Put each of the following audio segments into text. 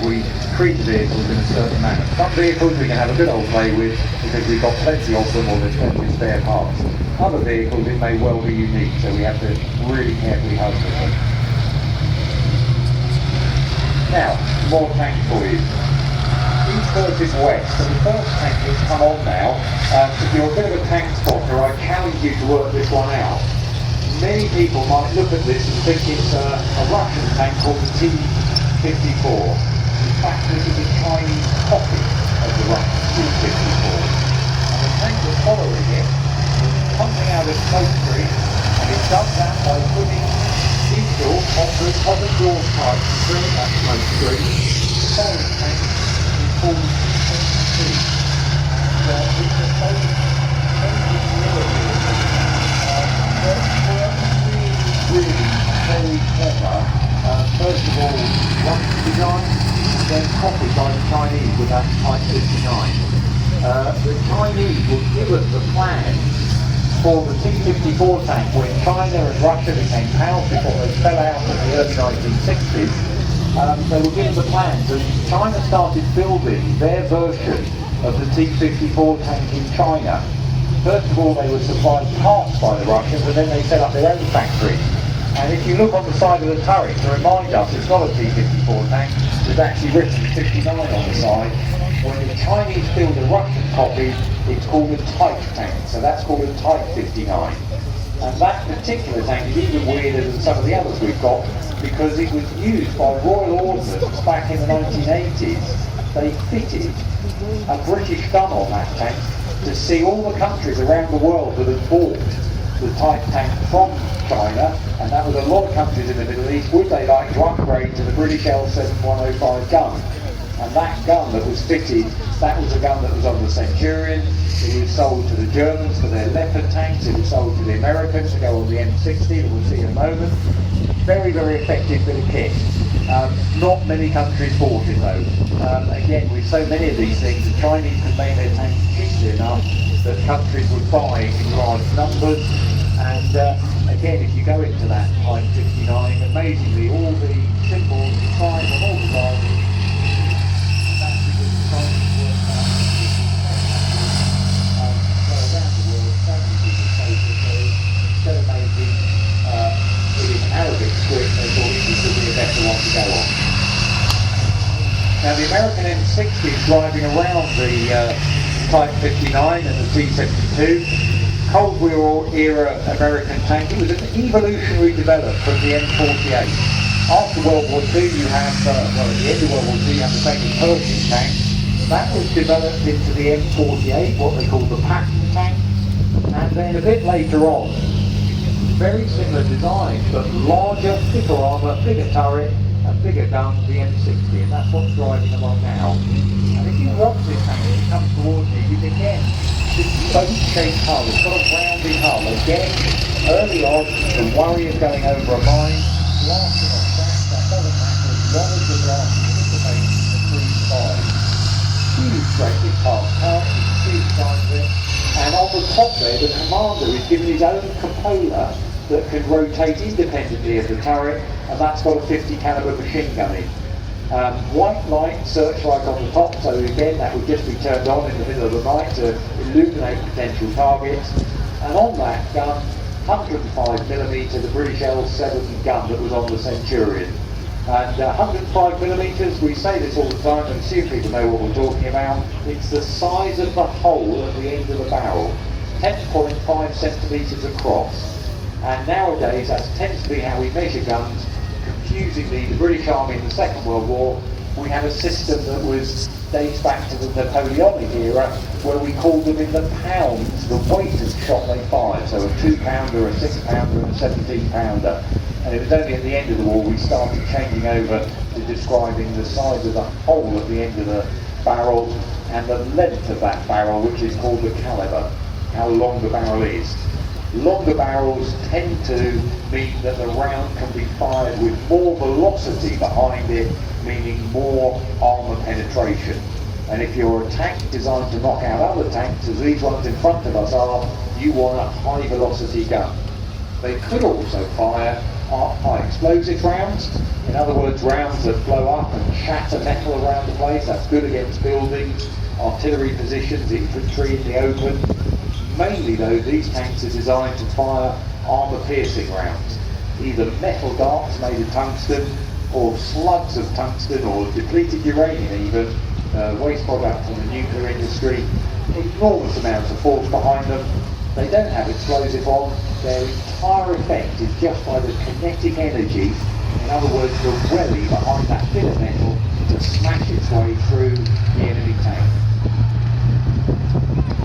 we treat vehicles in a certain manner. Some vehicles we can have a good old play with because we've got plenty of them or there's plenty of spare parts. Other vehicles it may well be unique, so we have to really carefully husband them. Now, more tanks for you. East versus west, so the first tank that's come on now, if you're a bit of a tank spotter, I challenge you to work this one out. Many people might look at this and think it's a Russian tank called the T-54. In fact, this is a Chinese copy of the Russian T-54. And the tank that's following it is pumping out a smoke screen, and it does that by putting diesel on the top exhaust pipe to bring that smoke screen. The following tank is called T-72. And it's a both engine really very clever. First of all, Russian design, then copied by the Chinese with that Type 59. The Chinese will give us the plans for the T-54 tank when China and Russia became pals before they fell out in the early 1960s. They were given the plans, and China started building their version of the T-54 tank in China. First of all, they were supplied parts by the Russians, and then they set up their own factory. And if you look on the side of the turret to remind us it's not a T-54 tank, there's actually written 59 on the side. When the Chinese build a Russian copy, it's called a Type tank, so that's called a Type 59. And that particular tank is even weirder than some of the others we've got, because it was used by Royal Ordnance back in the 1980s. They fitted a British gun on that tank to see all the countries around the world that had bought the Type tank from China, and that was a lot of countries in the Middle East. Would they like to upgrade to the British L7105 gun? And that gun that was fitted, that was a gun that was on the Centurion. It was sold to the Germans for their Leopard tanks. It was sold to the Americans to go on the M60 that we'll see in a moment. Very, very effective bit of kit. Not many countries bought it though. Again, with so many of these things, the Chinese could make their tanks cheaply enough that countries would buy in large numbers. And again, if you go into that Type 59, amazingly all the symbols, the signs on all the sides, that's because the Chinese worked out so around the world, so many people say that instead of making it in Arabic script, they thought English would be a better one to go on. Now the American M60 is driving around the Type 59 and the T-72. Cold War era American tank. It was an evolutionary development from the M48. After World War II you have, well at the end of World War II you have the famous Pershing tank. That was developed into the M48, what they call the Patton tank. And then a bit later on, very similar design, but larger, thicker armour, bigger turret, and bigger gun, the M60, and that's what's driving along now. And if you watch this tank as it comes towards you, you think, again, this boat-shaped hull, it's got a rounded hull. Again, early on, the worry of going over a mine, blasting off that doesn't matter as long as the blast anticipates the free side. Huge great big part, huge size of it. And on the top there, the commander is given his own cupola that can rotate independently of the turret, and that's got a 50 caliber machine gun in. White light searchlight on the top, so again that would just be turned on in the middle of the night to illuminate potential targets. And on that gun, 105mm, the British L7 gun that was on the Centurion. And 105mm, we say this all the time and see if people know what we're talking about, it's the size of the hole at the end of the barrel, 10.5 centimetres across. And nowadays that tends to be how we measure guns. Confusingly, the British Army in the Second World War, we had a system that dates back to the Napoleonic era, where we called them in the pounds, the weight of shot they fired, so a 2-pounder, a 6-pounder and a 17-pounder. And it was only at the end of the war we started changing over to describing the size of the hole at the end of the barrel and the length of that barrel, which is called the caliber, how long the barrel is. Longer barrels tend to mean that the round can be fired with more velocity behind it, meaning more armour penetration. And if you're a tank designed to knock out other tanks, as these ones in front of us are, you want a high velocity gun. They could also fire are high explosive rounds. In other words, rounds that blow up and shatter metal around the place. That's good against buildings, artillery positions, infantry in the open. Mainly though, these tanks are designed to fire armour-piercing rounds, either metal darts made of tungsten, or slugs of tungsten, or depleted uranium even, waste product from the nuclear industry. Enormous amounts of force behind them. They don't have explosive on. Their entire effect is just by the kinetic energy, in other words the welly behind that bit of metal, to smash its way through the enemy tank.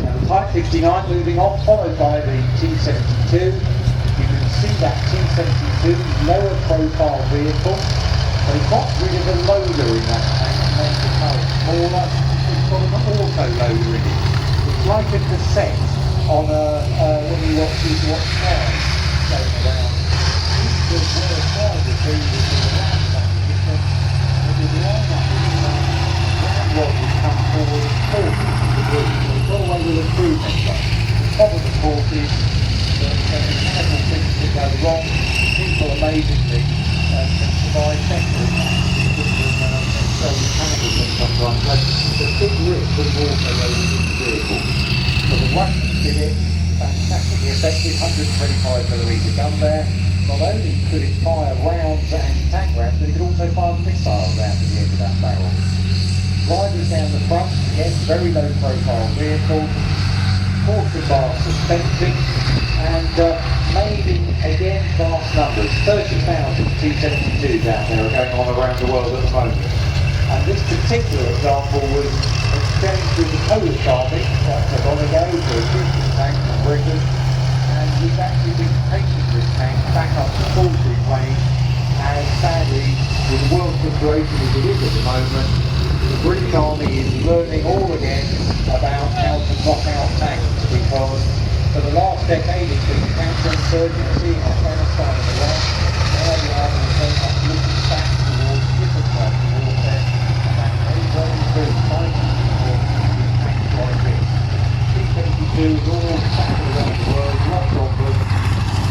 Now the Type 59 moving on, followed by the T-72. You can see that T-72 lower profile vehicle. They got rid of a loader in that tank and made the turret smaller. It's got an auto loader in it. It's like a cassette on when you watch cars going around. There's where a car would be with the round back system. It would line up with the round rod would come forward and forward. It's got away with improvement. The problem of course is that mechanical things that go wrong, people amazingly can survive better in that system so mechanical sometimes. But the big rip was also loaded in the vehicle. So the Russians did it, fantastically effective, 125mm gun there. Not only could it fire rounds, anti-tank rounds, but it could also fire missiles out at the end of that barrel. Riders down the front, again, very low profile vehicle, quarter bar suspension, and made in, again, vast numbers. 30,000 T-72s out there are going on around the world at the moment. And this particular example was exchanged with the Polish army quite so long ago for a Christian tank from Britain, and we've actually been taking this tank back up to full-free plane, and sadly, with the world situation as it is at the moment, the British army is learning all again about how to knock out tanks, because for the last decade it's been counterinsurgency in Afghanistan and Iraq. Now the army is very much looking back towards different types of warfare, and that may well include fighting for tanks like this. T-72s all scattered around the world, lots of them.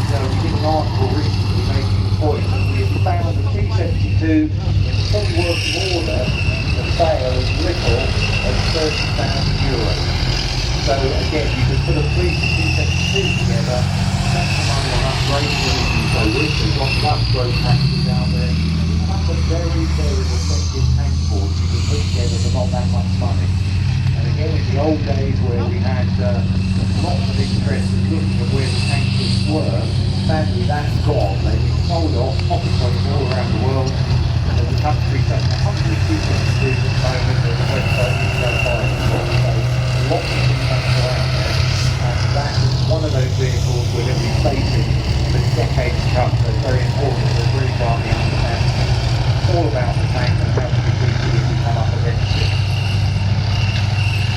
So we did an article recently making the point that we have found the T-72 in full working order for sale as little as €30,000. So again, you could put a fleet of T-72 together, spend some money on upgrading them if you so wish. There's lots of upgrade packages out there. That's a very, very effective tank force you can put together for not that much money. And again, in the old days where we had lots of interest in looking at where the tankers were, sadly that's gone. They've been sold off, pocket-sold all around the world. And there's a country such as 100 T-72s at the moment, there's a website you can go buy them for. So lots of things around there. And that is one of those vehicles we're going to be facing for decades to come. So it's very important that the British Army understands all about the tank and how to be treated if we come up against it.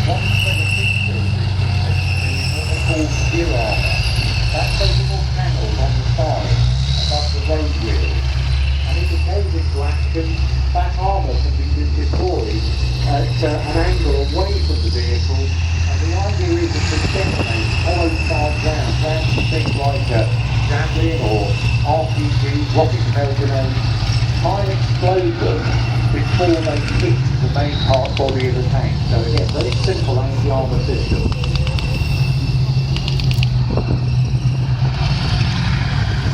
One thing that features of this T-72 is what they call gear armour. That's those little panels on the side above the road wheels. And if it goes into action, that armour can be deployed at an angle away from the vehicle. And the idea is to detonate hollow charged rounds for things like javelin or RPGs, rocket-propelled grenades, try and explode them before they hit the main part body of the tank. So again, very simple anti-armour system.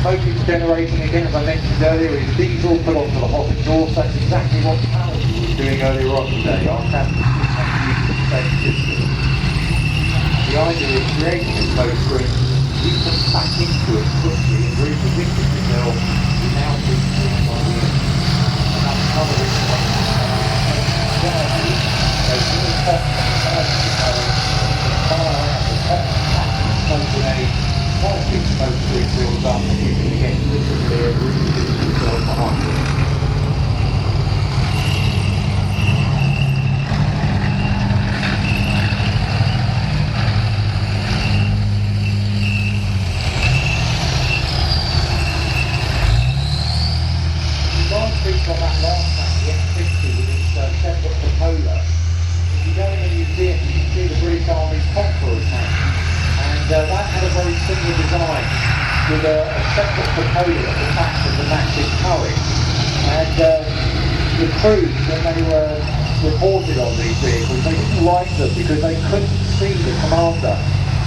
Motive generation, again, as I mentioned earlier, is diesel put onto the hot exhaust. That's exactly what Paladin was doing earlier on today. Our transport using the same system. The idea is creating a smoke screen, you can back into it quickly and reposition yourself without being seen by the engine. And that's another reason why there's really hot inside the power, fire out the top smoke grenade, while a big smoke screen builds up and you can again literally reposition yourself behind it. On that last tank, the X-50 with its separate propeller, if you go in the museum you can see the British Army's Conqueror tank, and that had a very similar design with a separate component at the back of the massive turret. And the crews, when they were reported on these vehicles, they didn't like them because they couldn't see the commander.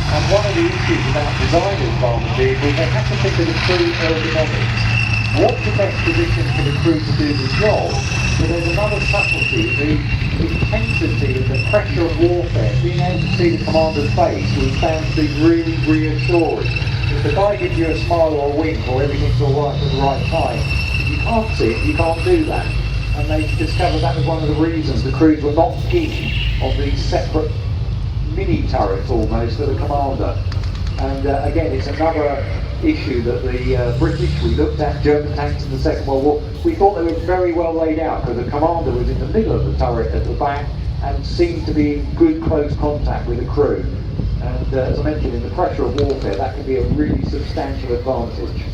And one of the issues about designing bomb vehicles, they have to think of the crew ergonomics. What's the best position for the crew to do the job? But there's another subtlety, the intensity of the pressure of warfare. Being able to see the commander's face was found to be really reassuring. If the guy gives you a smile or a wink or everything's alright at the right time, if you can't see it, you can't do that. And they discovered that was one of the reasons the crews were not keen on these separate mini turrets almost for the commander. And again, it's another issue that the British, we looked at German tanks in the Second World War, we thought they were very well laid out because the commander was in the middle of the turret at the back and seemed to be in good close contact with the crew. And as I mentioned, in the pressure of warfare, that can be a really substantial advantage.